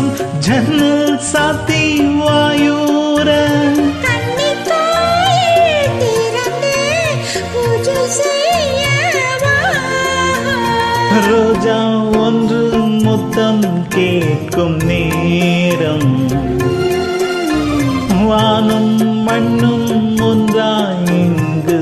நேசம் ஜன்னல் சாத்தி வாயூர ரோஜா ஒன்று முத்தம் கேட்கும் நேரம் வானும் மண்ணும் ஒன்றாய் இங்கு